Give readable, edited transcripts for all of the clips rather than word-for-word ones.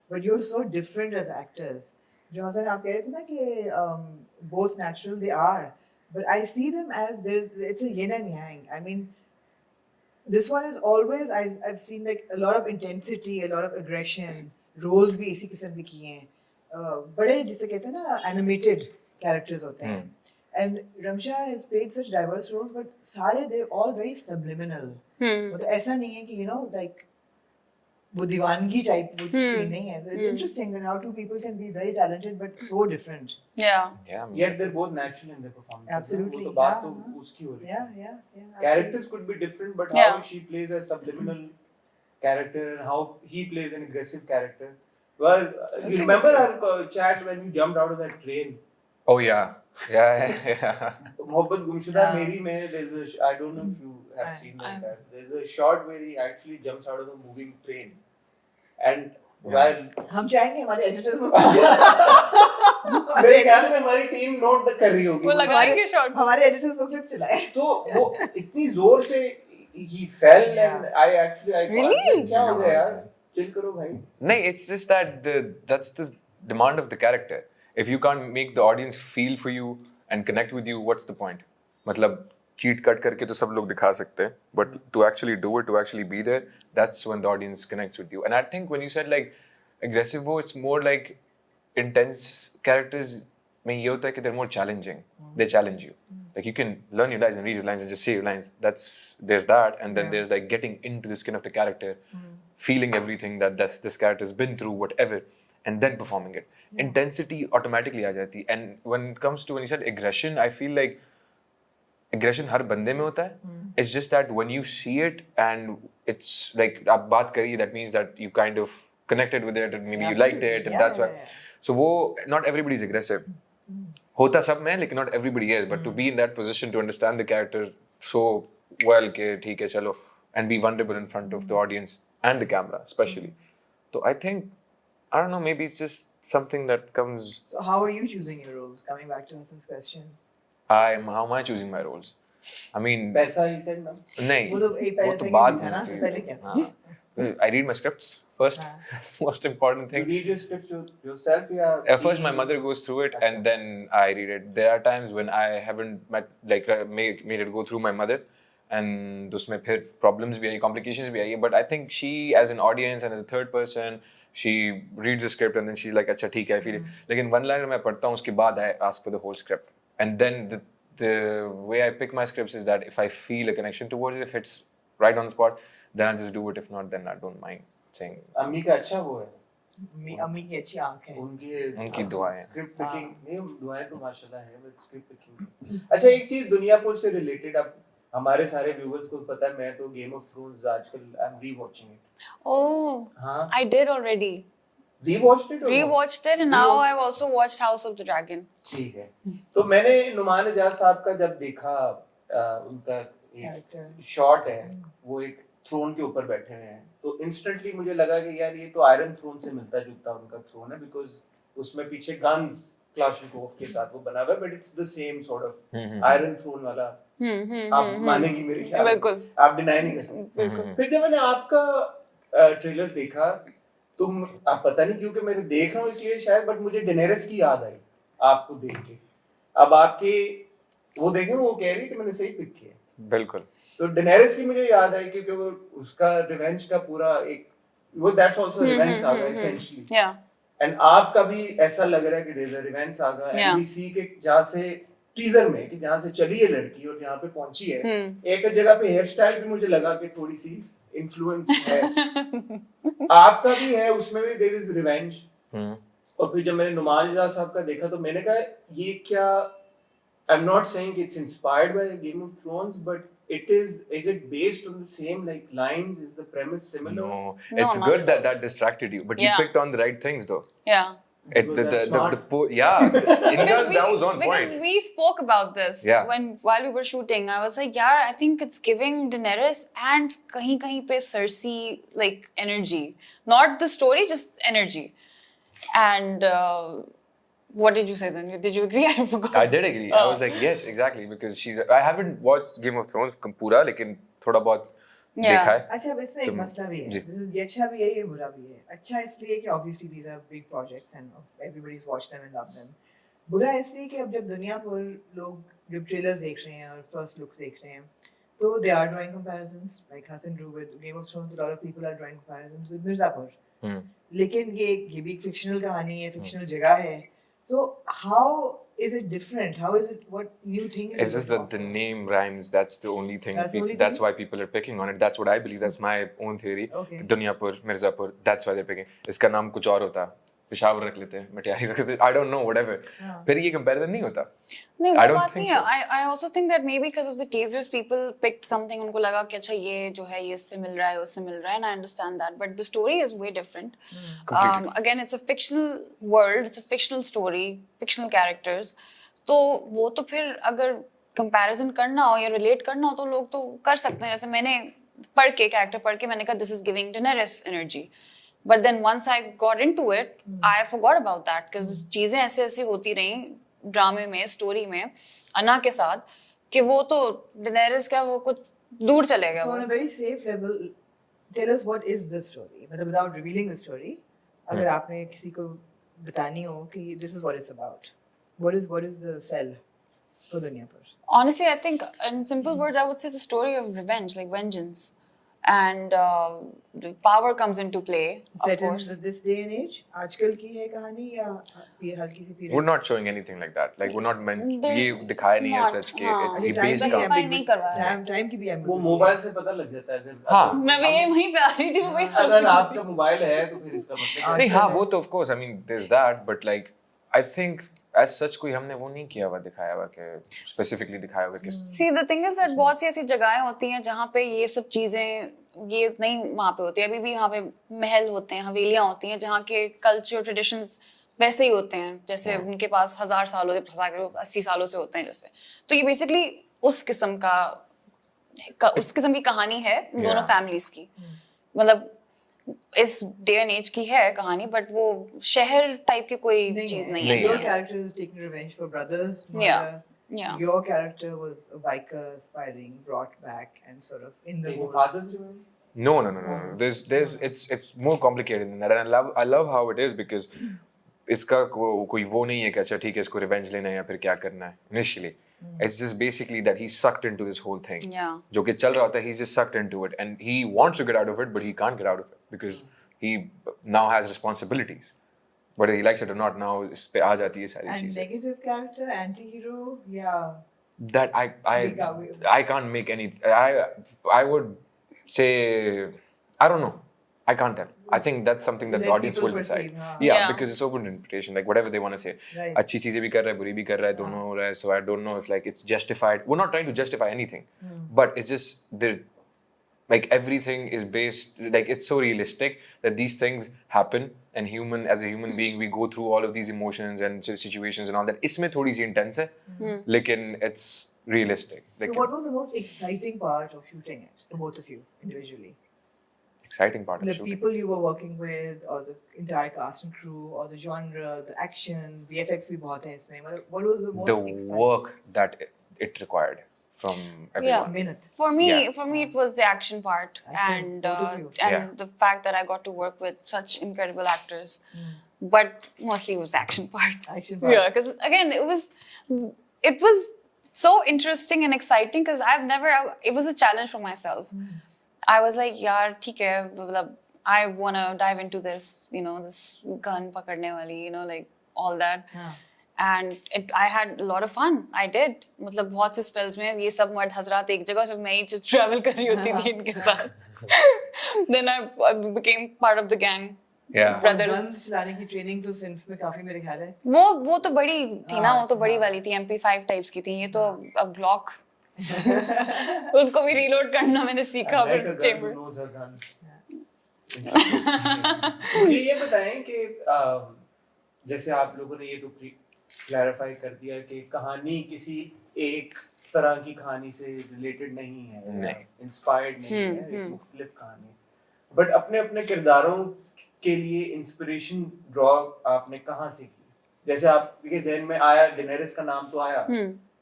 but you're so different as actors. Johnson, आप कह रहे थे ना कि both natural they are, but I see them as it's a yin and yang. I mean, this one is always I've seen like a lot of intensity, a lot of aggression. Roles भी इसी किस्म के किए हैं. बड़े जिसे कहते हैं ना animated characters होते हैं. And Ramsha has played such diverse roles, but सारे they're all very subliminal. मतलब ऐसा नहीं है कि like वो दीवानगी type वो scene नहीं है. So it's interesting that how two people can be very talented but so different. Yeah. Yet they're both natural in their performances. Absolutely. वो तो बात तो उसकी हो रही है. Yeah. Characters could be different, but Yeah. how she plays a subliminal character and how he plays an aggressive character. Well, you remember our chat when we jumped out of that train? Oh yeah. Mohabbat Gumshuda Meri mein there's I don't know if you have seen that. There's a shot where he actually jumps out of a moving train. And while हम चाहेंगे हमारे editors को मेरे ख्याल में हमारी team note कर रही होगी. वो लगाएंगे शॉट. हमारे editors को clip चलाए. तो वो इतनी जोर से he fell and I Really? क्या हो गया यार? Chill करो भाई. No, it's just that that's the demand of the character. If you can't make the audience feel for you and connect with you, what's the point? मतलब cheat cut करके तो सब लोग दिखा सकते हैं, but to actually do it, to actually be there, that's when the audience connects with you. And I think when you said like aggressive, it's more like intense characters. में ये होता है कि they're more challenging. They challenge you. Like you can learn your lines and read your lines and just say your lines. There's that, and then there's like getting into the skin of the character, feeling everything that this character's been through, whatever, and then performing it. Intensity automatically आ जाती. And when it comes to when you said aggression, I feel like aggression हर बंदे में होता है. It's just that when you see it and it's like आप बात करी, that means that you kind of connected with it and maybe you liked it and that's why. So वो not everybody is aggressive. होता सब में लेकिन not everybody is. But to be in that position to understand the character so well कि ठीक है चलो and be vulnerable in front of the audience and the camera especially. So I think I don't know, maybe it's just something that comes. So how are you choosing your roles? Coming back to Hassan's question. How am I choosing my roles? I mean, पैसा ही said ना. नहीं, वो तो वो तो पहले बात था ना, होती है. पहले क्या था? I read my scripts first. That's the most important You thing. read your script yourself या? First, my mother goes through it, and then I read it. There are times when I haven't made it go through my mother, and उसमें फिर problems भी आई, complications भी आई. But I think she, as an audience and as a third person, she reads the script and then she's like, अच्छा ठीक है, I feel it. लेकिन one liner मैं पढ़ता हूँ, उसके बाद I ask for the whole script. And then the way I pick my scripts is that if I feel a connection towards it, if it's right on the spot, then I just do it. If not, then I don't mind saying. अम्मी का अच्छा वो है. अम्मी की अच्छी आंख है. उनकी दुआएं. Script picking नहीं, दुआएं तो माशाल्लाह है, but script picking. अच्छा एक चीज दुनियापुर से related, अब हमारे सारे viewers को पता है, मैं तो Game of Thrones आजकल I'm rewatching it. Oh, हाँ. I did already. Rewatched it? Rewatched it and now I've also watched House of the Dragon. ठीक है. तो मैंने नुमान एजाज साहब का जब देखा, उनका एक शॉट है, वो एक थ्रोन के ऊपर बैठे हुए हैं, तो इंस्टेंटली मुझे लगा कि यार ये तो आयरन थ्रोन से मिलता जुलता उनका थ्रोन है, बिकॉज उसमें पीछे गन्स क्लाशनिकोव के साथ वो बना हुआ है, but it's the same sort of iron throne वाला. आप मानेंगी मेरे ख्याल? बिल्कुल. आप डिनाई नहीं कर सकते. फिर जब मैंने आपका ट्रेलर देखा, तुम आप पता नहीं क्योंकि मैं देख रहा हूँ इसलिए शायद, बट मुझे डेनेरिस की याद आई आपको देख के. अब आपके वो देखें, वो कह रही कि मैंने सही पिक किया. बिल्कुल. तो डेनेरिस की मुझे याद आई क्योंकि वो उसका रिवेंज का पूरा एक वो that's also revenge saga essentially. Yeah. And आपका भी ऐसा लग रहा है कि there is a revenge saga, and we see के जहां से टीजर में कि जहां से चली है लड़की और जहां पे पहुंची है, एक जगह पे हेयर स्टाइल भी मुझे लगा कि थोड़ी सी इन्फ्लुएंस है. आपका भी है, उसमें भी देयर इज रिवेंज. और फिर जब मैंने नुमान एजाज साहब का देखा तो मैंने कहा ये क्या, I'm not saying it's inspired by the Game of Thrones, but is it based on the same like lines? Is the premise similar? No, No, it's not good at all. that distracted you, but Yeah. you picked on the right things though. Yeah. That's smart. Yeah, Because that was on because point. we spoke about this Yeah. while we were shooting. I was like, yeah, I think it's giving Daenerys and kahin pe Cersei like energy, not the story, just energy. And what did you say then? Did you agree? I forgot. I did agree. I was like, yes, exactly, because I haven't watched Game of Thrones पूरा, लेकिन थोड़ा बहुत देखा है। अच्छा अब इसमें एक तुम- मसला भी है जी। ये अच्छा भी है ये बुरा भी है अच्छा इसलिए कि obviously these are big projects and everybody's watched them and loved them बुरा इसलिए कि अब जब दुनिया पर लोग जब ट्रेलर्स देख रहे हैं और फर्स्ट लुक्स देख रहे हैं तो they are drawing comparisons like Hassan drew with Game of Thrones a lot of people are drawing comparisons with Mirzapur हम्म। लेकिन ये भी एक फिक्शनल कहानी है फिक्शनल जगह है so how is it different how is it what new thing is It's it just going that to the offer? name rhymes. That's the only thing. That's the only That's thing? why people are picking on it. That's what I believe. That's my own theory. Okay. Dunyapur, Mirzapur. That's why they're picking. इसका नाम कुछ और होता. पेशावर रख लेते हैं, मटियारी रख लेते हैं. I don't know, whatever. हाँ. फिर ये comparison नहीं होता. नहीं I वो don't बात think नहीं है. so. I also think that maybe because of the teasers people picked something उनको लगा कि अच्छा ये जो है ये इससे मिल रहा है उससे मिल रहा है and I understand that but the story is way different. Completely. Again it's a fictional world, it's a fictional story, fictional characters. तो वो तो फिर अगर comparison करना हो या relate करना हो तो लोग तो कर सकते हैं जैसे मैंने पढ़ के character पढ़ के मैंने कहा this is giving Daenerys energy. But then once I got into it, I forgot about that because चीजें ऐसे ऐसी होती रही ड्रामे में स्टोरी में अन्ना के साथ कि वो तो Daenerys का वो कुछ दूर चले गया So वो. on a very safe level, tell us what is the story. मतलब without revealing the story, अगर आपने किसी को बतानी हो कि this is what it's about. What is the sell for दुनिया पर? Honestly, I think in simple words, I would say it's a story of revenge, like vengeance. And the power comes into play, of Set in course. this day and age, आजकल की है कहानी या ये हल्की सी period? We're not showing anything like that. Like we're not meant. There's- ये दिखाया it's नहीं है not, सच के. हाँ. It's अरे ये time based की specify on. ambiguity- नहीं करवाया है. time की भी वो ambiguity मोबाइल है. से पता लग जाता है अगर हाँ. मैं भी वहीं पे आ रही थी, मैं वही सोच अगर रही थी. आपका मोबाइल है तो फिर इसका मतलब आज नहीं कल हाँ है. वो तो of course. I mean there's that, but like I think as such कोई हमने वो नहीं किया हुआ दिखाया हुआ कि specifically दिखाया हुआ कि See, the thing is that बहुत सी ऐसी जगहें होती हैं जहाँ पे ये सब चीजें ये नहीं वहाँ पे होती है अभी भी वहाँ पे महल होते हैं हवेलियाँ होती हैं जहाँ के कल्चर ट्रेडिशंस वैसे ही होते हैं जैसे उनके पास 1000 सालों से 80 सालों से होते हैं जैसे तो ये बेसिकली उस किस्म उस किस्म की कहानी है दोनों Yeah. फैमिलीज की मतलब इस डे एंड एज की है कहानी बट वो शहर टाइप की कोई नहीं चीज है. नहीं नहीं है. Your है. character is taking revenge for brothers. Yeah. murder. Yeah. Your character was a biker aspiring, brought back and sort of in the whole. Father's Day No. There's it's more complicated than that, and I love how it is because इसका कोई वो नहीं है कि अच्छा ठीक है इसको रिवेंज लेना है या फिर क्या करना है initially. It's just basically that he's sucked into this whole thing. Yeah. जो कि चल रहा होता है, he's just sucked into it and he wants to get out of it, but he can't get out of it because he now has responsibilities. Whether he likes it or not, now इस पे आ जाती है सारी And चीजें. negative character, anti-hero, yeah. That Big away. I can't make any. I would say I don't know. I can't tell. I think that's something that the Let audience people will decide. perceive, हाँ. Yeah, Yeah. because it's open to interpretation. Like whatever they want to say. Right. अच्छी चीजें भी कर रहा है, बुरी भी कर रहा है, दोनों हो रहा है. So I don't know if like it's justified. We're not trying to justify anything, but it's just like everything is based. Like it's so realistic that these things happen, and as a human being, we go through all of these emotions and situations and all that. इसमें थोड़ी सी intense है, लेकिन it's realistic. So what was the most exciting part of shooting it for both of you individually? Exciting part of The shooting. people you were working with, or the entire cast and crew, or the genre, the action, VFX भी बहुत है इसमें. What was the most The exciting? work that it required from everyone. Minutes. For me, Yeah. it was the action part Action, and both of you. Yeah. the fact that I got to work with such incredible actors. But mostly it was the action part. Action part. Yeah, because again, it was so interesting and exciting because it was a challenge for myself. I was like, यार ठीक है, मतलब I wanna dive into this, this gun पकड़ने वाली, like all that. हाँ. And I had a lot of fun. I did. मतलब बहुत से spells में ये सब मर्द हजरात एक जगह सिर्फ मैं ही travel कर रही होती थी इनके साथ. Then I became part of the gang. Yeah. Brothers. Guns चलाने की ट्रेनिंग तो सिंफ में काफी मेरे ख्याल है. वो तो बड़ी थी ना, वो तो बड़ी वाली थी, MP5 टाइप्स की थी. ये तो अब ग्लॉक उसको भी रीलोड करना मैंने सीखा like a फिर girl chamber. who knows her guns. मुझे ये बताएं कि जैसे आप लोगों ने ये तो क्लैरिफाई कर दिया कि कहानी किसी एक तरह की कहानी से रिलेटेड नहीं है, नहीं. इंस्पायर्ड नहीं है, एक मुख्तलिफ कहानी. बट अपने अपने किरदारों के लिए इंस्पिरेशन ड्रॉ आपने कहाँ से की? जैसे आपके ज़हन में आया, डेनेरिस का नाम तो आया,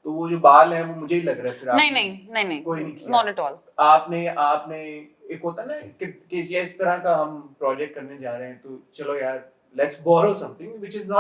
तो वो जो बाल है वो मुझे ही लग रहा है फिर नहीं आपने- नहीं नहीं नहीं कोई नहीं किया। नॉट एट ऑल आपने आपने एक होता है ना कि ये इस तरह का हम प्रोजेक्ट करने जा रहे हैं तो चलो यार let's borrow something which is